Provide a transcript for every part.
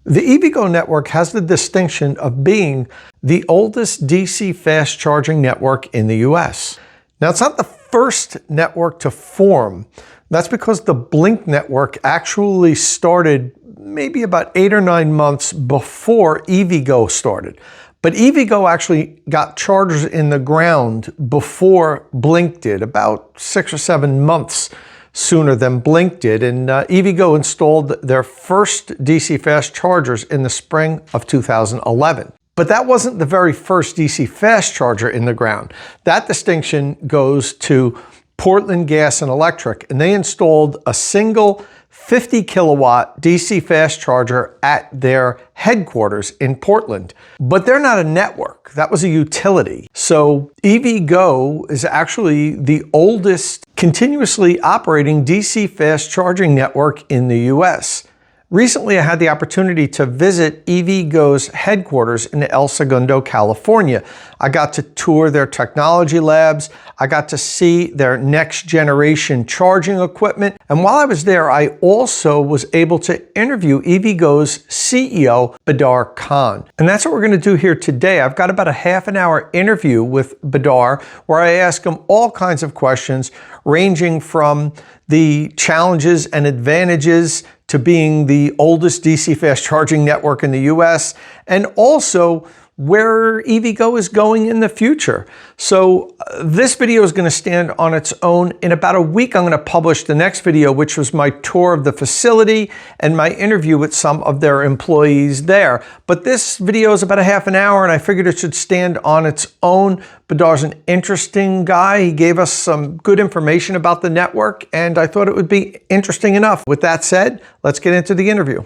The EVgo network has the distinction of being the oldest DC fast charging network in the US. Now, it's not the first network to form. That's because the Blink network actually started maybe about 8 or 9 months before EVgo started. But EVgo actually got chargers in the ground before Blink did, about 6 or 7 months sooner than Blink did, and EVgo installed their first DC fast chargers in the spring of 2011. But that wasn't the very first DC fast charger in the ground. That distinction goes to Portland Gas and Electric, and they installed a single 50 kilowatt DC fast charger at their headquarters in Portland. But they're not a network. That was a utility. So EVgo is actually the oldest continuously operating DC fast charging network in the US. Recently, I had the opportunity to visit EVgo's headquarters in El Segundo, California. I got to tour their technology labs. I got to see their next generation charging equipment. And while I was there, I also was able to interview EVgo's CEO, Badar Khan. And that's what we're going to do here today. I've got about a half an hour interview with Badar where I ask him all kinds of questions ranging from the challenges and advantages to being the oldest DC fast charging network in the US, and also where EVgo is going in the future. So this video is going to stand on its own. In about a week, I'm going to publish the next video, which was my tour of the facility and my interview with some of their employees there. But this video is about a half an hour, and I figured it should stand on its own. Badar's an interesting guy. He gave us some good information about the network, and I thought it would be interesting enough. With that said, let's get into the interview.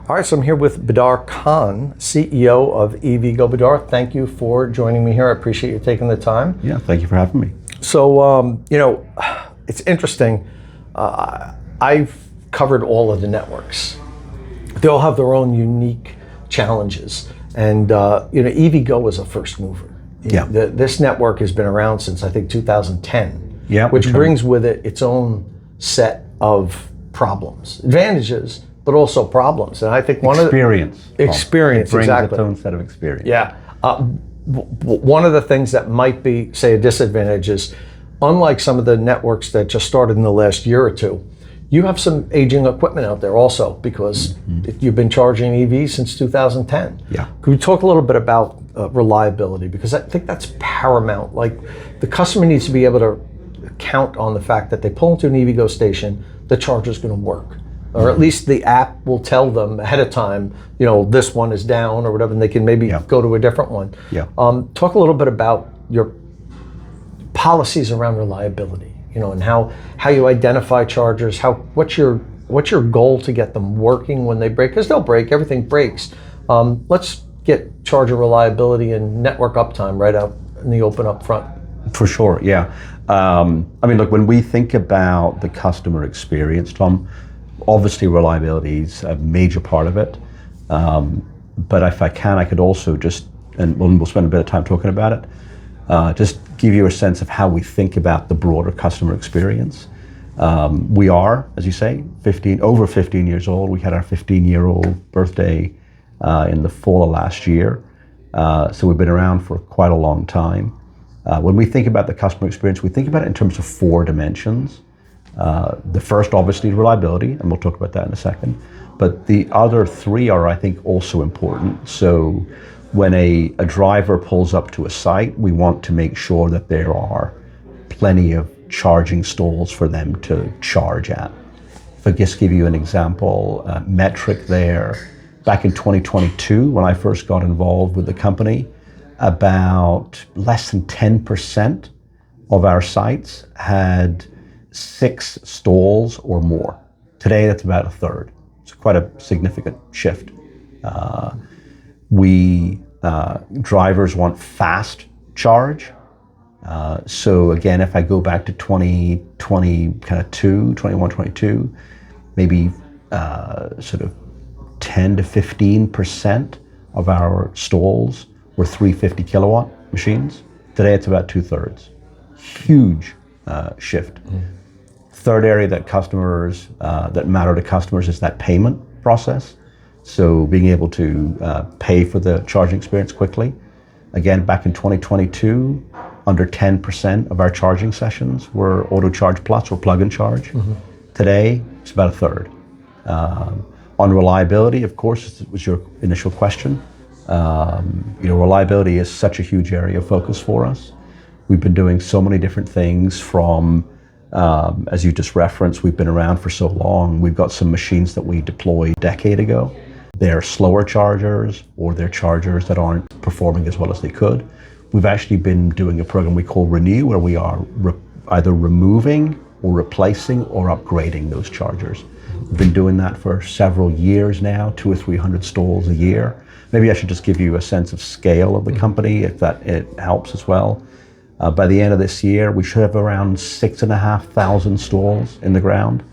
All right, so I'm here with Badar Khan, CEO of EVgo. Badar, thank you for joining me here. I appreciate you taking the time. Yeah, thank you for having me. So, it's interesting. I've covered all of the networks. They all have their own unique challenges. And, EVgo was a first mover. Yeah. This network has been around since, I think, 2010, yeah, which brings with it its own set of problems, advantages, but also problems. And I think one of the experience, it brings exactly. its own set of experience. Yeah. One of the things that might be, say, a disadvantage is, unlike some of the networks that just started in the last year or two, you have some aging equipment out there also, because you've been charging EVs since 2010. Yeah. Could we talk a little bit about reliability? Because I think that's paramount. Like, the customer needs to be able to count on the fact that they pull into an EVgo station, the charger's going to work. Or at least the app will tell them ahead of time, this one is down or whatever, and they can maybe go to a different one. Yeah. Talk a little bit about your policies around reliability, and how you identify chargers. What's your goal to get them working when they break? Because they'll break. Everything breaks. Let's get charger reliability and network uptime right out in the open up front. For sure. Yeah. Look, when we think about the customer experience, Tom, obviously reliability is a major part of it, but if I could also just, and we'll spend a bit of time talking about it, just give you a sense of how we think about the broader customer experience. We are, as you say, over 15 years old. We had our 15-year-old birthday in the fall of last year, so we've been around for quite a long time. When we think about the customer experience, we think about it in terms of 4 dimensions. The first, obviously, reliability, and we'll talk about that in a second. But the other 3 are, I think, also important. So when a driver pulls up to a site, we want to make sure that there are plenty of charging stalls for them to charge at. If I just give you an example, metric there, back in 2022, when I first got involved with the company, about less than 10% of our sites had 6 stalls or more. Today, that's about a third. It's quite a significant shift. Drivers want fast charge. So again, if I go back to 21, 22, maybe sort of 10 to 15% of our stalls were 350 kilowatt machines. Today it's about 2/3. Huge shift. Third area that customers that matter to customers is that payment process. So being able to pay for the charging experience quickly. Again, back in 2022, under 10% of our charging sessions were Auto Charge Plus or plug and charge. Today, it's about a third. On reliability, of course, was your initial question. Reliability is such a huge area of focus for us. We've been doing so many different things from, as you just referenced, we've been around for so long. We've got some machines that we deployed a decade ago. They're slower chargers, or they're chargers that aren't performing as well as they could. We've actually been doing a program we call Renew, where we are either removing or replacing or upgrading those chargers. We've been doing that for several years now, 200 or 300 stalls a year. Maybe I should just give you a sense of scale of the company, if that it helps as well. By the end of this year, we should have around 6,500 stalls in the ground.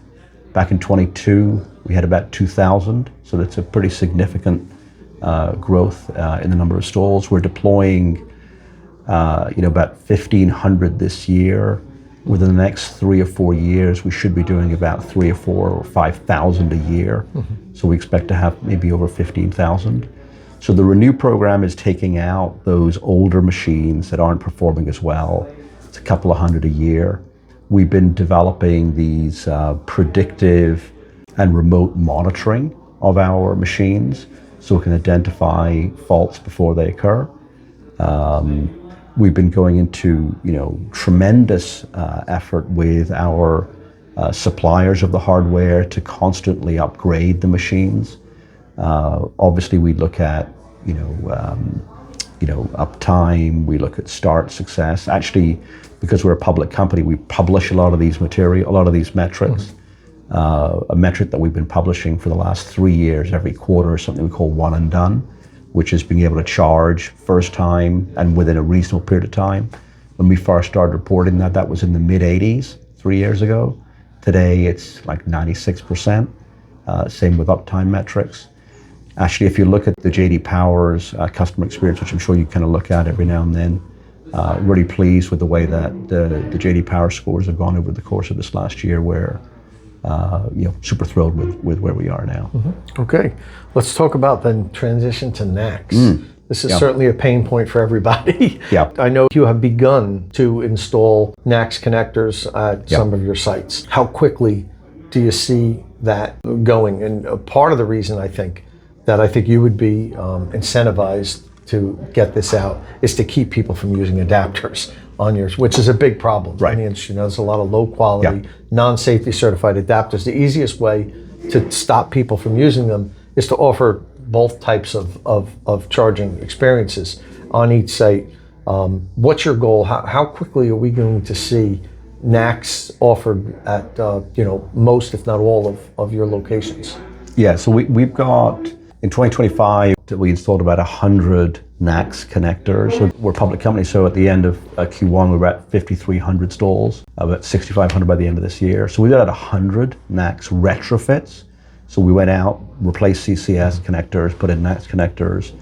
Back in 22, we had about 2,000, so that's a pretty significant growth in the number of stalls. We're deploying about 1,500 this year. Within the next 3 or 4 years, we should be doing about 3 or 4 or 5,000 a year. So we expect to have maybe over 15,000. So the Renew program is taking out those older machines that aren't performing as well. It's a couple of hundred a year. We've been developing these predictive and remote monitoring of our machines so we can identify faults before they occur. We've been going into tremendous effort with our suppliers of the hardware to constantly upgrade the machines. Obviously, we look at uptime. We look at start success. Actually, because we're a public company, we publish a lot of these metrics. A metric that we've been publishing for the last 3 years, every quarter, is something we call one and done, which is being able to charge first time and within a reasonable period of time. When we first started reporting that was in the mid-80s 3 years ago. Today, it's like 96%. Same with uptime metrics. Actually, if you look at the J.D. Power's customer experience, which I'm sure you kind of look at every now and then, really pleased with the way that the J.D. Power scores have gone over the course of this last year, where super thrilled with where we are now. Okay, let's talk about the transition to NACS. This is certainly a pain point for everybody. I know you have begun to install NACS connectors at some of your sites. How quickly do you see that going? And part of the reason I think you would be incentivized to get this out is to keep people from using adapters on yours, which is a big problem in the industry. There's a lot of low quality, non-safety certified adapters. The easiest way to stop people from using them is to offer both types of charging experiences on each site. What's your goal? How quickly are we going to see NACS offered at most, if not all, of your locations? Yeah, so we've got, in 2025, we installed about 100 NACS connectors. So we're a public company, so at the end of Q1, we're at 5,300 stalls, about 6,500 by the end of this year. So we've got 100 NACS retrofits. So we went out, replaced CCS connectors, put in NACS connectors.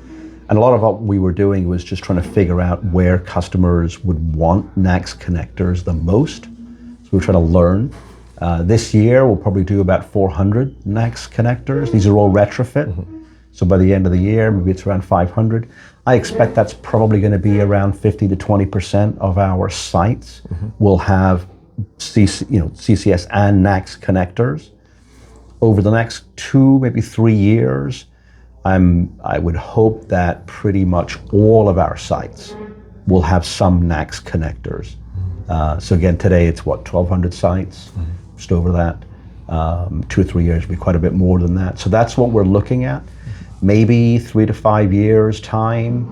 And a lot of what we were doing was just trying to figure out where customers would want NACS connectors the most. So we're trying to learn. This year, we'll probably do about 400 NACS connectors. These are all retrofit. So by the end of the year, maybe it's around 500. I expect that's probably going to be around 50 to 20% of our sites will have CCS and NACS connectors. Over the next 2, maybe 3 years, I would hope that pretty much all of our sites will have some NACS connectors. So again, today it's 1,200 sites, just over that. 2 or 3 years will be quite a bit more than that. So that's what we're looking at. Maybe 3 to 5 years time,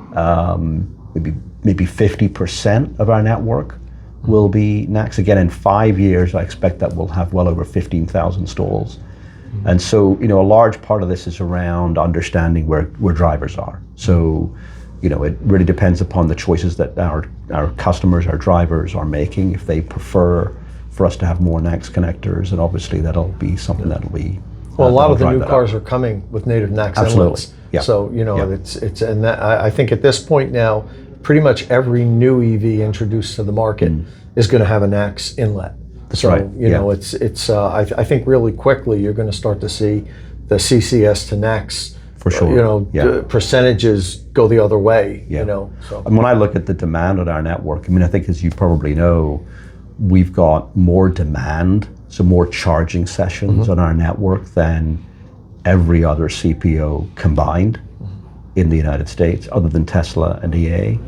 maybe 50% of our network will be NACS. Again, in 5 years, I expect that we'll have well over 15,000 stalls. And so, a large part of this is around understanding where drivers are. So, it really depends upon the choices that our customers, our drivers are making. If they prefer for us to have more NACS connectors, and obviously that'll be something that'll be. Well, a lot of the new cars are coming with native NACS inlets. Yeah. So, it's and that, I think at this point now, pretty much every new EV introduced to the market is going to have a NACS inlet. That's right. You know, I think really quickly you're going to start to see the CCS to NACS, for sure. The percentages go the other way. You know, so. And when I look at the demand on our network, I mean, I think as you probably know, we've got more demand, so more charging sessions on our network than every other CPO combined in the United States, other than Tesla and EA.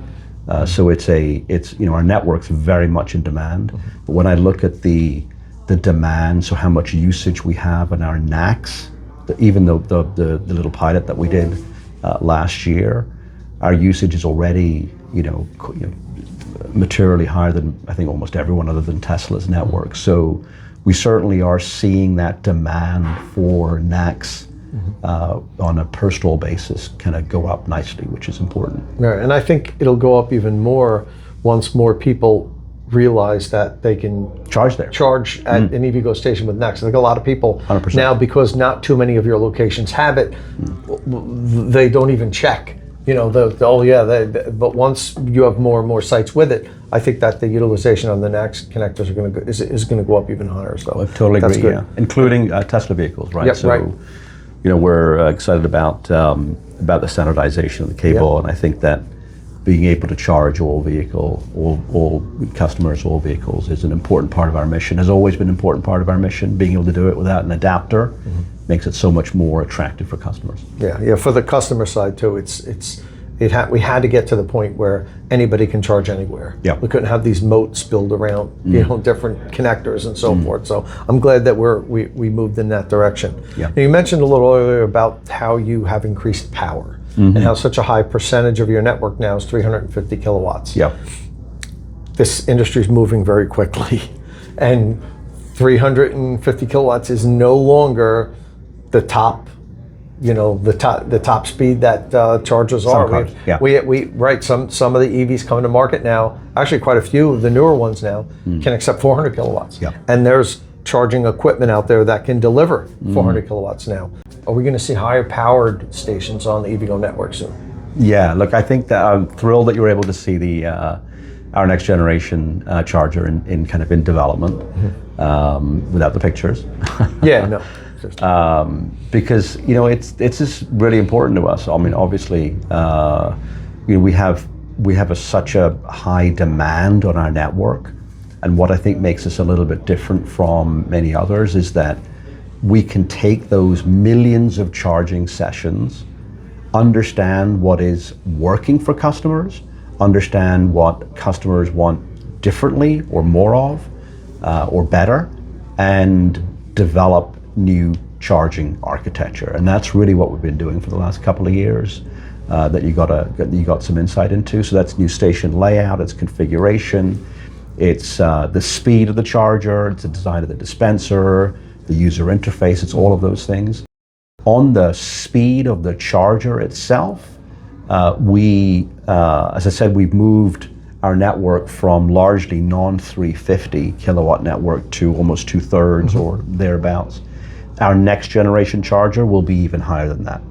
So it's our network's very much in demand. But when I look at the demand, so how much usage we have in our NACS, even though the little pilot that we did last year, our usage is already materially higher than I think almost everyone other than Tesla's network. So we certainly are seeing that demand for NACS on a per stall basis kind of go up nicely, which is important. Right, and I think it'll go up even more once more people realize that they can charge at an EVgo station with NACS. I think a lot of people 100%. Now, because not too many of your locations have it, they don't even check. But once you have more and more sites with it, I think that the utilization on the NACS connectors is going to go up even higher. So I totally agree. Yeah, including Tesla vehicles, right? Yep, so, right. We're excited about the standardization of the cable, and I think that being able to charge all customers, all vehicles is an important part of our mission. Has always been an important part of our mission. Being able to do it without an adapter makes it so much more attractive for customers. Yeah. For the customer side too, we had to get to the point where anybody can charge anywhere. Yeah. We couldn't have these moats built around different connectors and so forth. So I'm glad that we moved in that direction. Yeah. Now, you mentioned a little earlier about how you have increased power and how such a high percentage of your network now is 350 kilowatts. Yeah. This industry is moving very quickly, and 350 kilowatts is no longer the top. The top speed that chargers are. Some of the EVs coming to market now, actually quite a few of the newer ones now can accept 400 kilowatts. Yeah. And there's charging equipment out there that can deliver 400 kilowatts now. Are we going to see higher powered stations on the EVgo network soon? Yeah, look, I think that I'm thrilled that you were able to see our next generation charger in development without the pictures. Yeah, no. Because it's just really important to us. I mean, obviously, we have such a high demand on our network, and what I think makes us a little bit different from many others is that we can take those millions of charging sessions, understand what is working for customers, understand what customers want differently or more of, or better, and develop new charging architecture. And that's really what we've been doing for the last couple of years that you got some insight into. So that's new station layout, it's configuration, it's the speed of the charger, it's the design of the dispenser, the user interface, it's all of those things. On the speed of the charger itself, as I said, we've moved our network from largely non-350 kilowatt network to almost 2/3 or thereabouts. Our next generation charger will be even higher than that.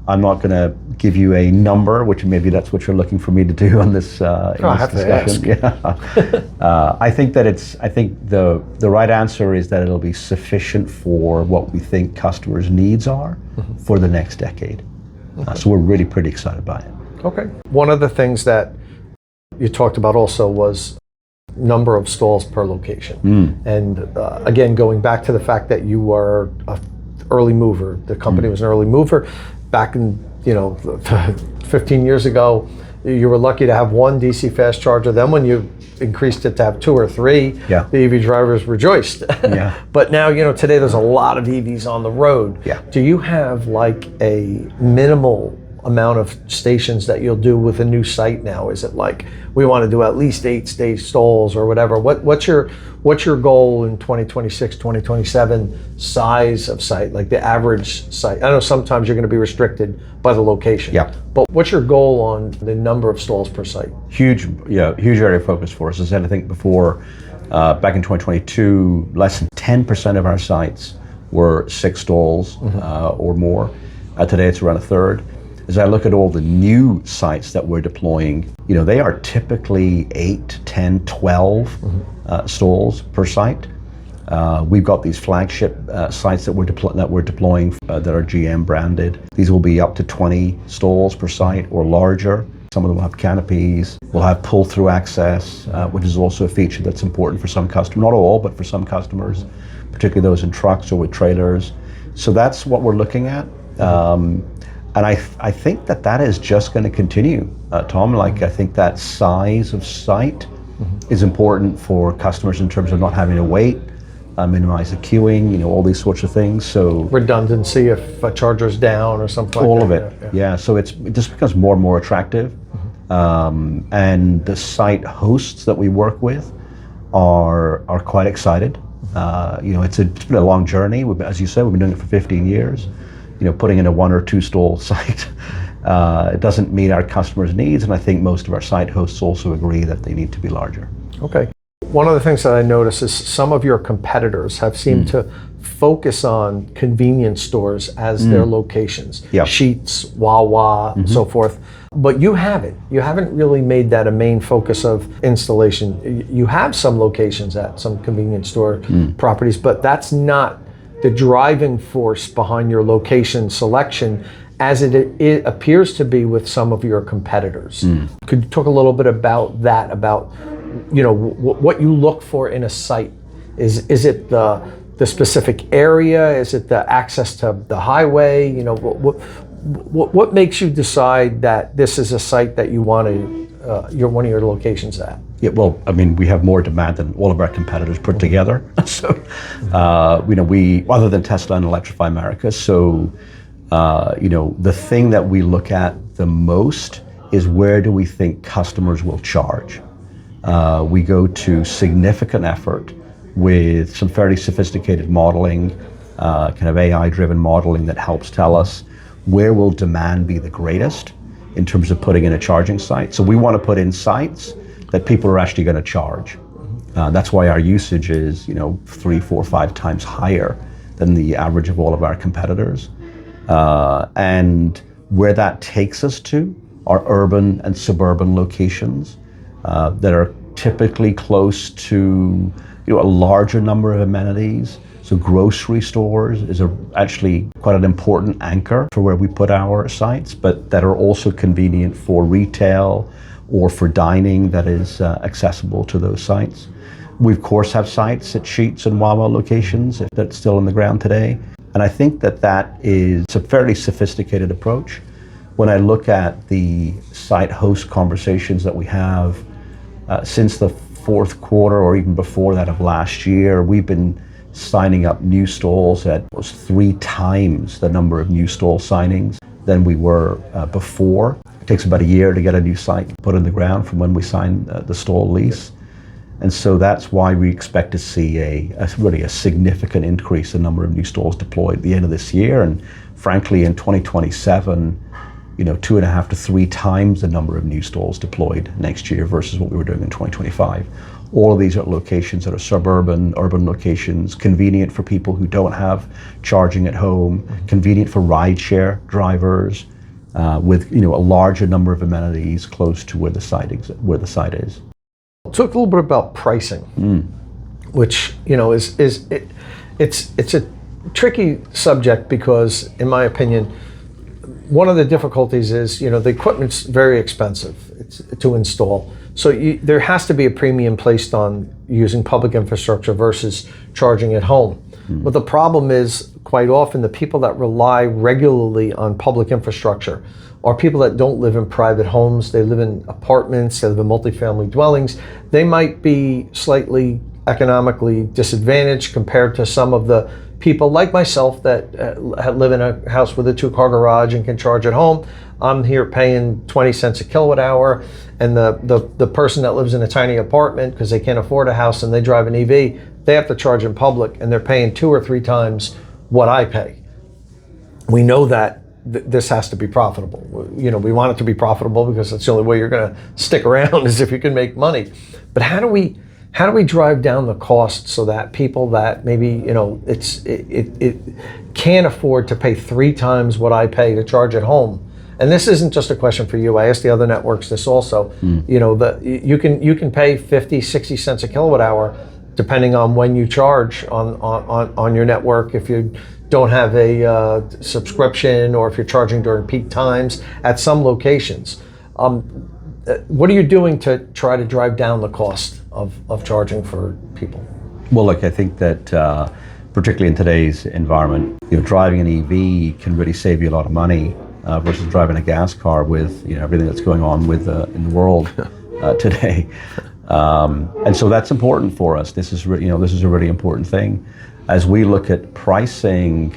I'm not going to give you a number, which maybe that's what you're looking for me to do on this, discussion. Yeah. I think the right answer is that it'll be sufficient for what we think customers' needs are for the next decade. So we're really pretty excited by it. Okay. One of the things that you talked about also was number of stalls per location. And again, going back to the fact that you were an early mover, the company was an early mover. Back in 15 years ago, you were lucky to have one DC fast charger. Then when you increased it to have 2 or 3, the EV drivers rejoiced. But now, today there's a lot of EVs on the road. Do you have like a minimal amount of stations that you'll do with a new site now? Is it like we want to do at least 8 stage stalls or whatever? What's your goal in 2026, 2027 size of site, like the average site? I know sometimes you're going to be restricted by the location. But what's your goal on the number of stalls per site? Huge area of focus for us. As I said, I think before, back in 2022, less than 10% of our sites were 6 stalls or more. Today it's around 1/3. As I look at all the new sites that we're deploying, they are typically 8, 10, 12 stalls per site. We've got these flagship sites that we're deploying that are GM branded. These will be up to 20 stalls per site or larger. Some of them will have canopies. We'll have pull-through access, which is also a feature that's important for some customers. Not all, but for some customers, particularly those in trucks or with trailers. So that's what we're looking at. And I think that is just going to continue, Tom. I think that size of site is important for customers in terms of not having to wait, minimize the queuing, all these sorts of things. So redundancy if a charger's down or something like that. All of it, yeah. So it just becomes more and more attractive. And the site hosts that we work with are quite excited. It's been a long journey. As you said, we've been doing it for 15 years. Putting in a 1 or 2 stall site, it doesn't meet our customers' needs, and I think most of our site hosts also agree that they need to be larger. Okay. One of the things that I notice is some of your competitors have seemed to focus on convenience stores as their locations. Yep. Sheetz, Wawa, so forth. But you haven't. You haven't really made that a main focus of installation. You have some locations at some convenience store properties, but that's not the driving force behind your location selection as it appears to be with some of your competitors. Could you talk a little bit about that, about what you look for in a site? Is it the specific area? Is it the access to the highway? What makes you decide that this is a site that you want to, one of your locations at? Yeah, well, we have more demand than all of our competitors put together. So, we, other than Tesla and Electrify America, so, the thing that we look at the most is where do we think customers will charge? We go to significant effort with some fairly sophisticated modeling, kind of AI-driven modeling that helps tell us where will demand be the greatest in terms of putting in a charging site. So we want to put in sites that people are actually going to charge. That's why our usage is 3, 4, 5 times higher than the average of all of our competitors. And where that takes us to are urban and suburban locations that are typically close to a larger number of amenities. So grocery stores is actually quite an important anchor for where we put our sites, but that are also convenient for retail or for dining that is accessible to those sites. We of course have sites at Sheetz and Wawa locations that's still in the ground today. And I think that is a fairly sophisticated approach. When I look at the site host conversations that we have since the fourth quarter or even before that of last year, we've been signing up new stalls at 3 times the number of new stall signings than we were before. It takes about a year to get a new site put in the ground from when we sign the stall lease. And so that's why we expect to see a significant increase in the number of new stalls deployed at the end of this year. And frankly, in 2027, 2.5 to 3 times the number of new stalls deployed next year versus what we were doing in 2025. All of these are locations that are suburban, urban locations, convenient for people who don't have charging at home, convenient for rideshare drivers, with a larger number of amenities close to where the site is. Talk a little bit about pricing, which it's a tricky subject because, in my opinion, one of the difficulties is the equipment's very expensive to install. So there has to be a premium placed on using public infrastructure versus charging at home. But the problem is, quite often, the people that rely regularly on public infrastructure are people that don't live in private homes. They live in apartments, they live in multifamily dwellings. They might be slightly economically disadvantaged compared to some of the people like myself that live in a house with a 2-car garage and can charge at home. I'm here paying 20 cents a kilowatt hour, and the person that lives in a tiny apartment because they can't afford a house and they drive an EV, they have to charge in public and they're paying 2 or 3 times what I pay. We know that this has to be profitable. We want it to be profitable because that's the only way you're going to stick around is if you can make money. But how do we drive down the cost so that people that maybe it can't afford to pay 3 times what I pay to charge at home And this isn't just a question for you. I asked the other networks this also. You know, you can pay 50, 60 cents a kilowatt hour depending on when you charge on your network. If you don't have a subscription, or if you're charging during peak times at some locations. What are you doing to try to drive down the cost of charging for people? Well, look, I think that particularly in today's environment, you know, driving an EV can really save you a lot of money versus driving a gas car with, you know, everything that's going on with in the world today. And so that's important for us. This is this is a really important thing as we look at pricing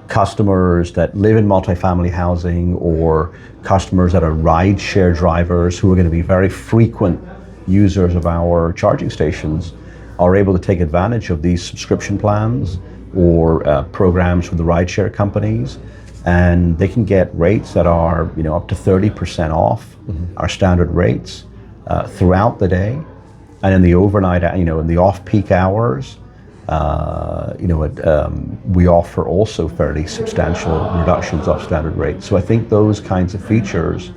customers that live in multifamily housing, or customers that are ride-share drivers who are going to be very frequent users of our charging stations, are able to take advantage of these subscription plans or programs from the ride-share companies, and they can get rates that are, you know, up to 30% off our standard rates throughout the day, and in the overnight, you know, in the off-peak hours. We offer also fairly substantial reductions off standard rates. So I think those kinds of features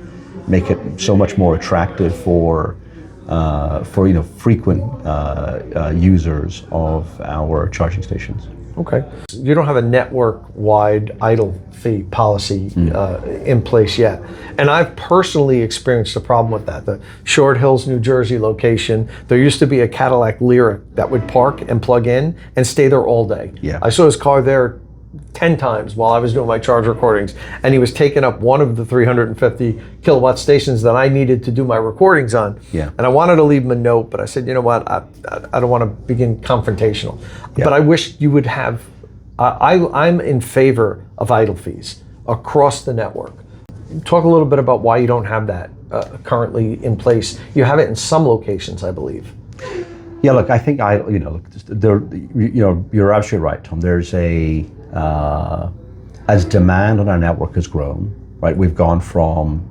make it so much more attractive for frequent users of our charging stations. Okay. You don't have a network-wide idle fee policy in place yet. And I've personally experienced a problem with that. The Short Hills, New Jersey location, there used to be a Cadillac Lyriq that would park and plug in and stay there all day. Yeah. I saw his car there 10 times while I was doing my charge recordings, and he was taking up one of the 350 kilowatt stations that I needed to do my recordings on. Yeah. And I wanted to leave him a note, but I said, you know what, I don't want to begin confrontational. Yeah. But I wish you would have, I'm in favor of idle fees across the network. Talk a little bit about why you don't have that currently in place. You have it in some locations, I believe. Yeah, look, I think you're absolutely right, Tom. There's as demand on our network has grown, right? We've gone from,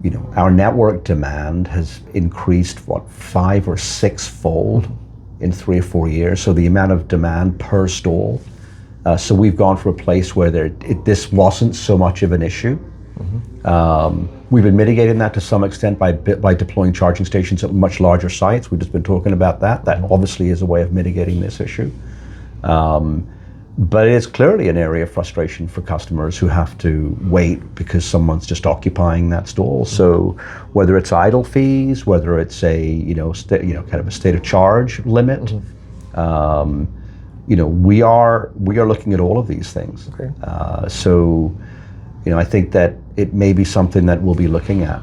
you know, our network demand has increased 5 or 6 fold in 3 or 4 years. So the amount of demand per stall. So we've gone from a place where this wasn't so much of an issue. We've been mitigating that to some extent by deploying charging stations at much larger sites. We've just been talking about that. That obviously is a way of mitigating this issue. But it's clearly an area of frustration for customers who have to wait because someone's just occupying that stall. So whether it's idle fees, whether it's a kind of a state of charge limit, we are looking at all of these things. Okay. I think that it may be something that we'll be looking at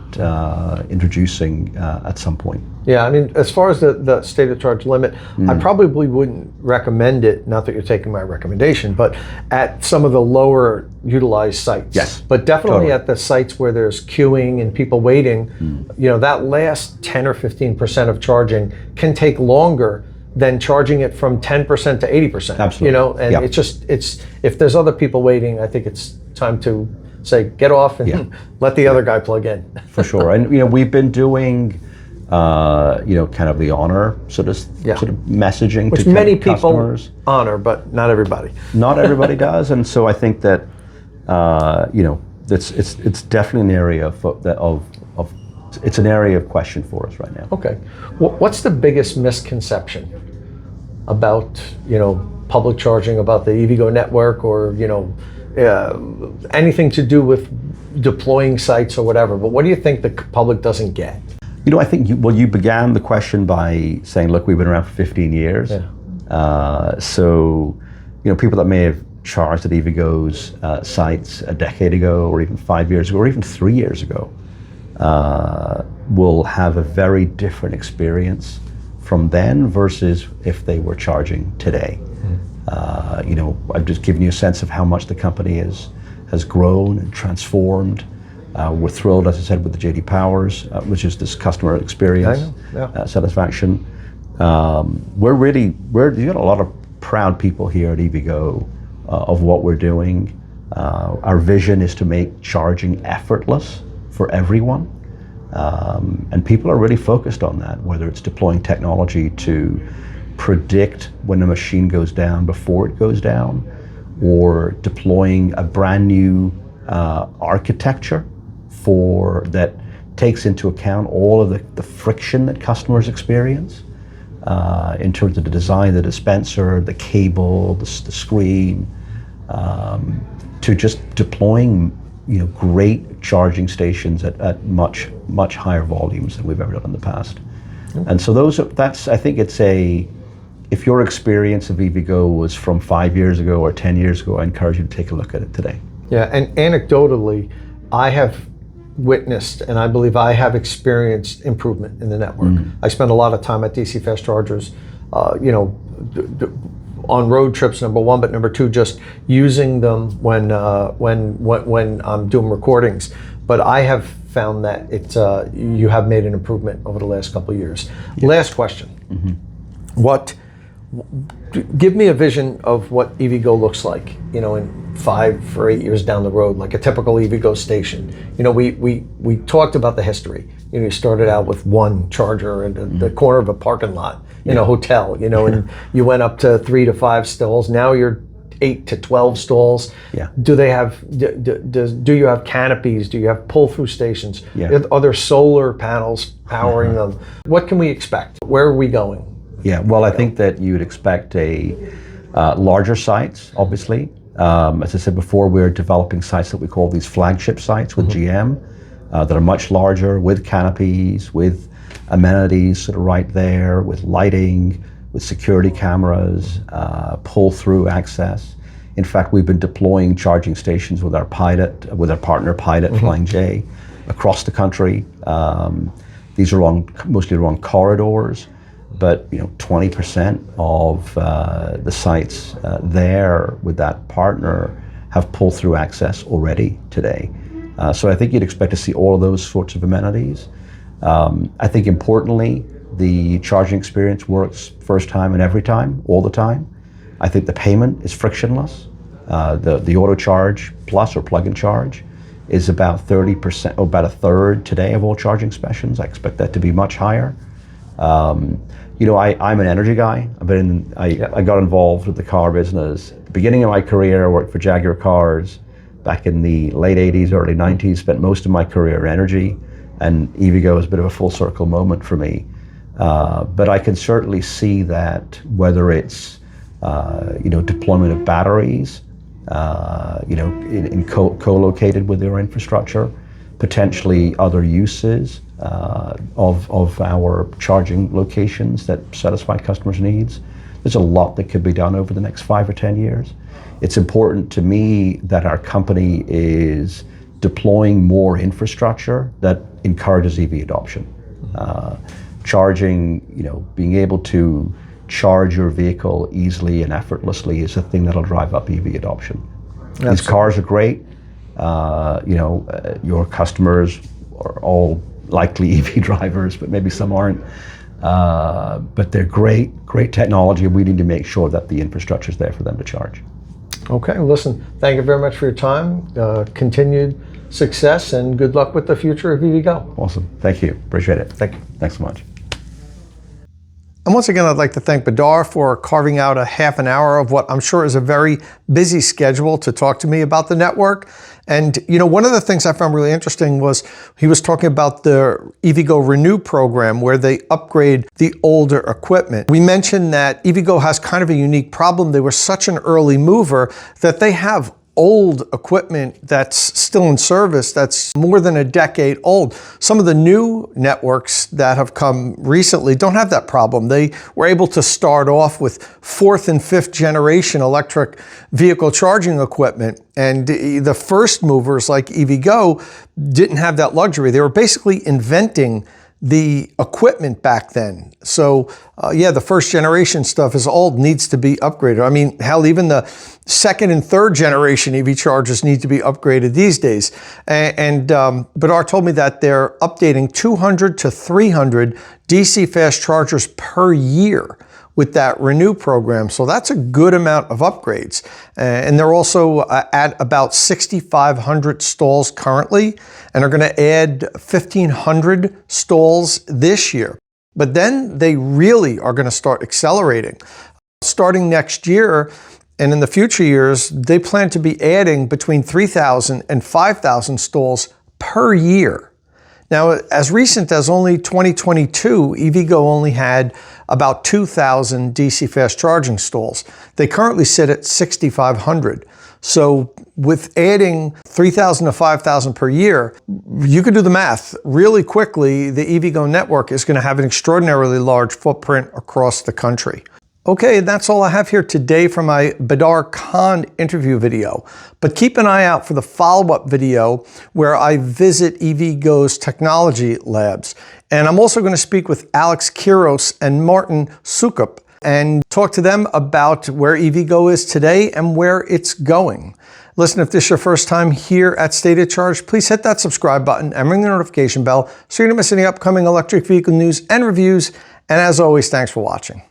introducing at some point. Yeah, I mean, as far as the state of charge limit, I probably wouldn't recommend it, not that you're taking my recommendation, but at some of the lower utilized sites. Yes. But definitely at the sites where there's queuing and people waiting, that last 10 or 15% of charging can take longer than charging it from 10% to 80%. Absolutely. And it's if there's other people waiting, I think it's time to say, get off and let the other guy plug in. For sure. And we've been doing kind of the honor sort of messaging, which to many customers. People honor, but not everybody. Not everybody does, and so I think that it's definitely an area it's an area of question for us right now. Okay, what's the biggest misconception about public charging, about the EVgo network, or anything to do with deploying sites or whatever? But what do you think the public doesn't get? I think you began the question by saying, look, we've been around for 15 years. Yeah. So people that may have charged at EVgo's sites a decade ago, or even 5 years ago, or even 3 years ago, will have a very different experience from then versus if they were charging today. I've just given you a sense of how much the company has grown and transformed. We're thrilled, as I said, with the J.D. Powers, which is this customer experience satisfaction. You've got a lot of proud people here at EVgo of what we're doing. Our vision is to make charging effortless for everyone. And people are really focused on that, whether it's deploying technology to predict when a machine goes down before it goes down, or deploying a brand new architecture that takes into account all of the friction that customers experience in terms of the design, the dispenser, the cable, the screen, to just deploying great charging stations at much higher volumes than we've ever done in the past. And so I think if your experience of EVgo was from 5 years ago or 10 years ago, I encourage you to take a look at it today. Yeah, and anecdotally, I have witnessed, and I believe I have experienced improvement in the network. I spend a lot of time at DC fast chargers, on road trips, number one, but number two, just using them when I'm doing recordings. But I have found that you have made an improvement over the last couple of years. Yeah. Last question. Give me a vision of what EVgo looks like, in 5 or 8 years down the road, like a typical EVgo station. We talked about the history. You started out with one charger in the corner of a parking lot in a hotel, and you went up to 3 to 5 stalls. Now you're 8 to 12 stalls. Yeah. Do they have? Do you have canopies? Do you have pull-through stations? Yeah. Are there solar panels powering them? What can we expect? Where are we going? Yeah, well, I think that you'd expect larger sites, obviously. As I said before, we're developing sites that we call these flagship sites with GM that are much larger, with canopies, with amenities sort of right there, with lighting, with security cameras, pull-through access. In fact, we've been deploying charging stations with our partner Pilot, Flying J, across the country. These are mostly along corridors. But 20% of the sites there with that partner have pull-through access already today. So I think you'd expect to see all of those sorts of amenities. I think importantly, the charging experience works first time and every time, all the time. I think the payment is frictionless. The auto charge plus or plug and charge is about 30%, or about a third today of all charging sessions. I expect that to be much higher. I'm an energy guy. I got involved with the car business. At the beginning of my career, I worked for Jaguar Cars back in the late 80s, early 90s, spent most of my career in energy, and EVgo is a bit of a full circle moment for me. But I can certainly see that whether it's deployment of batteries, co-located with their infrastructure, potentially other uses of our charging locations that satisfy customers' needs. There's a lot that could be done over the next 5 or 10 years. It's important to me that our company is deploying more infrastructure that encourages EV adoption. Charging, being able to charge your vehicle easily and effortlessly is a thing that'll drive up EV adoption. Absolutely. These cars are great. Your customers are all likely EV drivers, but maybe some aren't. But they're great technology. We need to make sure that the infrastructure is there for them to charge. Okay, listen, thank you very much for your time. Continued success and good luck with the future of EVgo. Awesome, thank you, appreciate it. Thank you. Thanks so much. And once again, I'd like to thank Badar for carving out a half an hour of what I'm sure is a very busy schedule to talk to me about the network. And one of the things I found really interesting was he was talking about the EVgo Renew program where they upgrade the older equipment. We mentioned that EVgo has kind of a unique problem. They were such an early mover that they have old equipment that's still in service that's more than a decade old. Some of the new networks that have come recently don't have that problem. They were able to start off with 4th and 5th generation electric vehicle charging equipment. And the first movers like EVgo didn't have that luxury. They were basically inventing the equipment back then. So the first generation stuff is old, needs to be upgraded. I mean, hell, even the 2nd and 3rd generation EV chargers need to be upgraded these days. And Badar told me that they're updating 200 to 300 DC fast chargers per year with that Renew program. So that's a good amount of upgrades. And they're also at about 6,500 stalls currently, and are gonna add 1,500 stalls this year. But then they really are gonna start accelerating. Starting next year, And in the future years, they plan to be adding between 3,000 and 5,000 stalls per year. Now, as recent as only 2022, EVgo only had about 2,000 DC fast charging stalls. They currently sit at 6,500. So with adding 3,000 to 5,000 per year, you could do the math. Really quickly, the EVgo network is going to have an extraordinarily large footprint across the country. Okay, that's all I have here today for my Badar Khan interview video. But keep an eye out for the follow-up video where I visit EVgo's technology labs. And I'm also going to speak with Alex Kiros and Martin Sukup and talk to them about where EVgo is today and where it's going. Listen, if this is your first time here at State of Charge, please hit that subscribe button and ring the notification bell so you don't miss any upcoming electric vehicle news and reviews. And as always, thanks for watching.